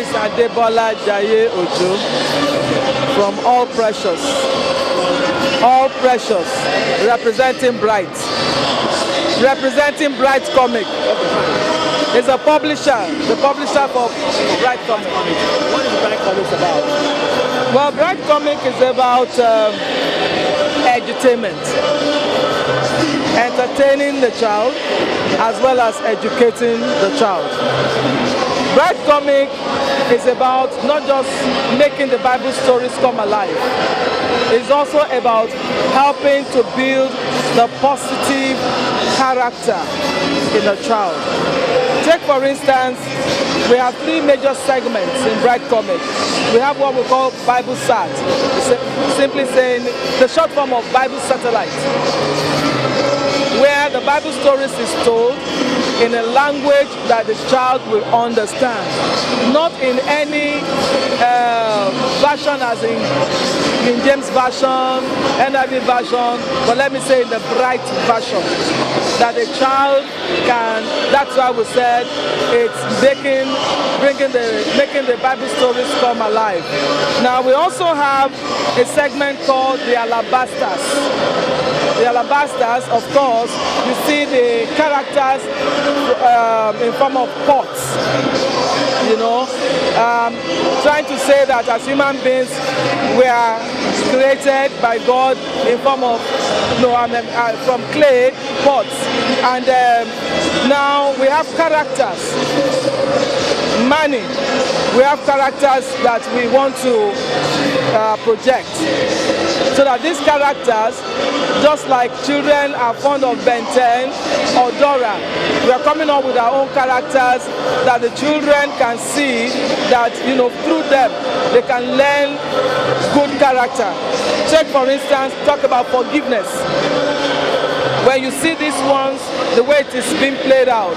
is Adebola Jaiye-Ojo from All Precious. All Precious, representing Bright. Representing Bright Comic. It's a publisher, the publisher for Bright Comic. What is Bright Comics about? Well, Bright Comic is about edutainment. Entertaining the child as well as educating the child. Bright Comic is about not just making the Bible stories come alive. It's also about helping to build the positive character in the child. Take for instance, we have three major segments in Bright Comic. We have what we call Bible Sat, simply saying the short form of Bible Satellite, where the Bible stories is told in a language that the child will understand, not in any version as in King James version, NIV version, but let me say in the Bright version, that the child can, that's why we said it's making the Bible stories come alive. Now we also have a segment called the Alabasters. The Alabasters, of course, you see the characters in form of pots, you know, trying to say that as human beings we are created by God in form of, from clay pots, and now we have characters. Money, we have characters that we want to project, so that these characters, just like children are fond of Ben 10 or Dora, we are coming up with our own characters that the children can see that, you know, through them they can learn good character. Take for instance, talk about forgiveness. When you see these ones, the way it is being played out,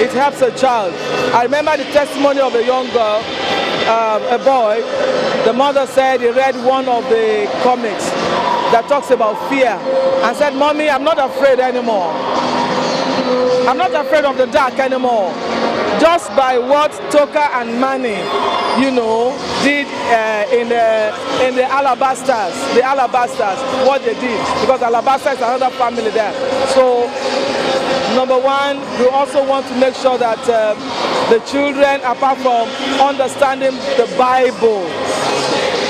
it helps a child. I remember the testimony of a young girl, a boy. The mother said he read one of the comics that talks about fear and said, "Mommy, I'm not afraid anymore. I'm not afraid of the dark anymore." Just by what Toka and Mani, you know, did in the Alabasters, what they did, because Alabaster is another family there. So, number one, we also want to make sure that the children, apart from understanding the Bible,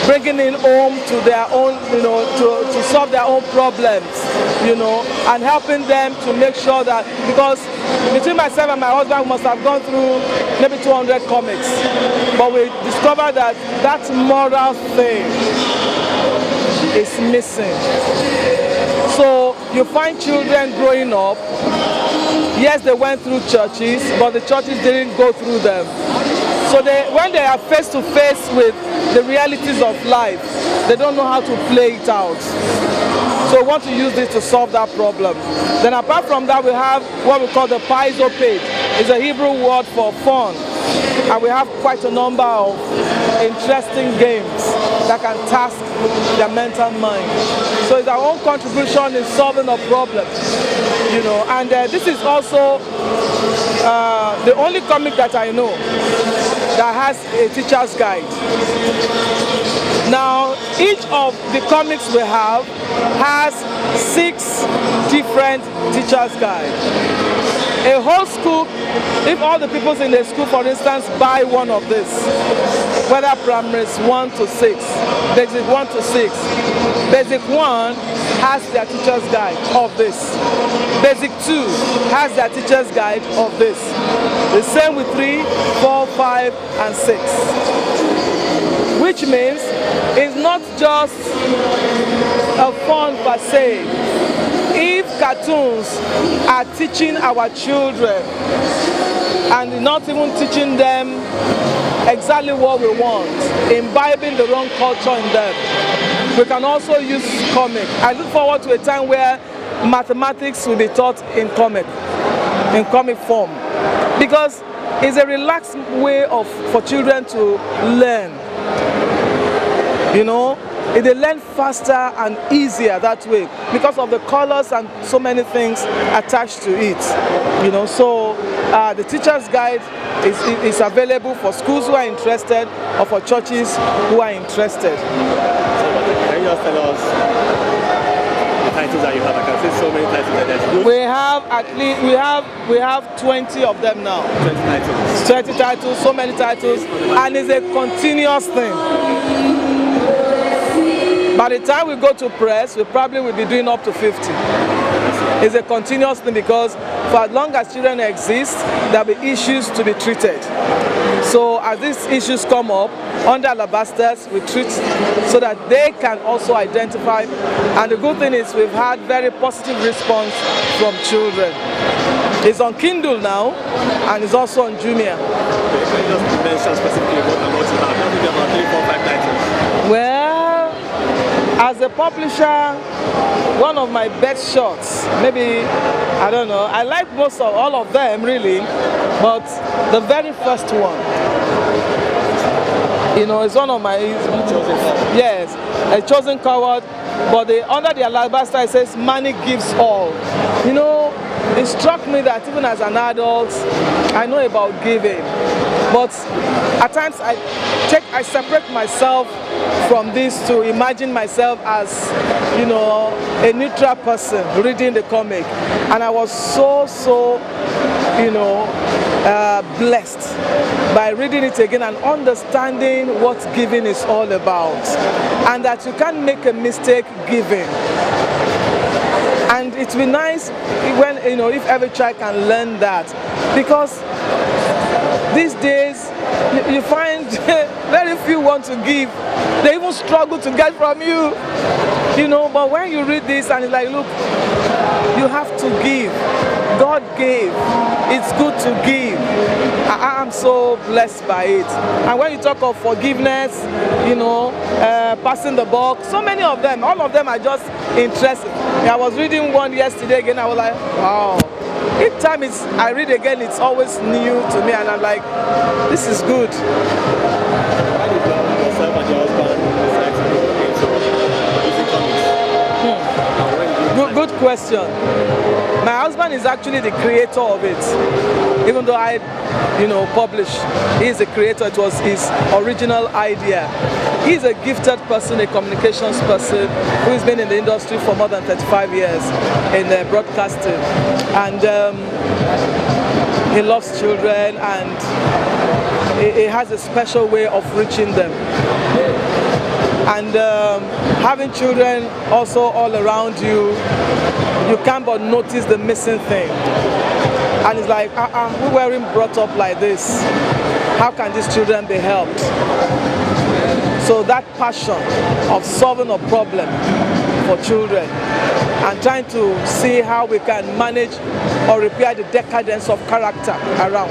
bringing it home to their own, you know, to solve their own problems, you know, and helping them to make sure that, because between myself and my husband, we must have gone through maybe 200 comics, but we discovered that that moral thing is missing. So you find children growing up, yes, they went through churches, but the churches didn't go through them. So when they are face to face with the realities of life, they don't know how to play it out. So we want to use this to solve that problem. Then apart from that, we have what we call the Paizo page. It's a Hebrew word for fun. And we have quite a number of interesting games that can task their mental mind. So it's our own contribution in solving a problem, you know. And this is also the only comic that I know that has a teacher's guide. Now, each of the comics we have has 6 different teacher's guides. A whole school, if all the people in the school, for instance, buy one of this, whether primaries 1 to 6, basic 1 to 6, basic 1 has their teacher's guide of this, basic 2 has their teacher's guide of this, the same with 3, 4, 5, and 6. Which means it's not just a fun per se. If cartoons are teaching our children and not even teaching them exactly what we want, imbibing the wrong culture in them, we can also use comic. I look forward to a time where mathematics will be taught in comic form, because it's a relaxed way for children to learn. You know, they learn faster and easier that way because of the colors and so many things attached to it. So the teacher's guide is available for schools who are interested or for churches who are interested. Can you just tell us the titles that you have? I can see so many titles that there's. We have at least we have 20 of them now. 20 titles. 20 titles, so many titles, and it's a continuous thing. By the time we go to press, we probably will be doing up to 50. It's a continuous thing because for as long as children exist, there will be issues to be treated. So as these issues come up, under Alabasters, we treat so that they can also identify. And the good thing is we've had very positive response from children. It's on Kindle now, and it's also on Jumia. Can you just mention specifically what you have? Maybe about 3, 4, 5 titles. Well, as a publisher, one of my best shots, maybe, I don't know, I like all of them really, but the very first one, it's one of my, yes, a chosen coward, but under the Alabaster it says, money gives all. It struck me that even as an adult, I know about giving, but at times I separate myself from this to imagine myself as, a neutral person reading the comic, and I was so blessed by reading it again and understanding what giving is all about, and that you can't make a mistake giving. And it'd be nice when, if every child can learn that, because these days you find very few want to give. They even struggle to get from you, but when you read this and it's like, look, you have to give. God gave. It's good to give. I'm so blessed by it. And when you talk of forgiveness, passing the buck, so many of them, all of them are just interesting. I was reading one yesterday again, I was like, wow. Each time I read again, it's always new to me, and I'm like, this is good. Why did yourself and your husband decide to go into using comics? Good question. My husband is actually the creator of it. Even though I, publish, he's the creator. It was his original idea. He's a gifted person, a communications person who's been in the industry for more than 35 years in broadcasting. And he loves children, and he has a special way of reaching them. And having children also all around you, you can't but notice the missing thing. And it's like, we weren't brought up like this. How can these children be helped? So that passion of solving a problem for children and trying to see how we can manage or repair the decadence of character around,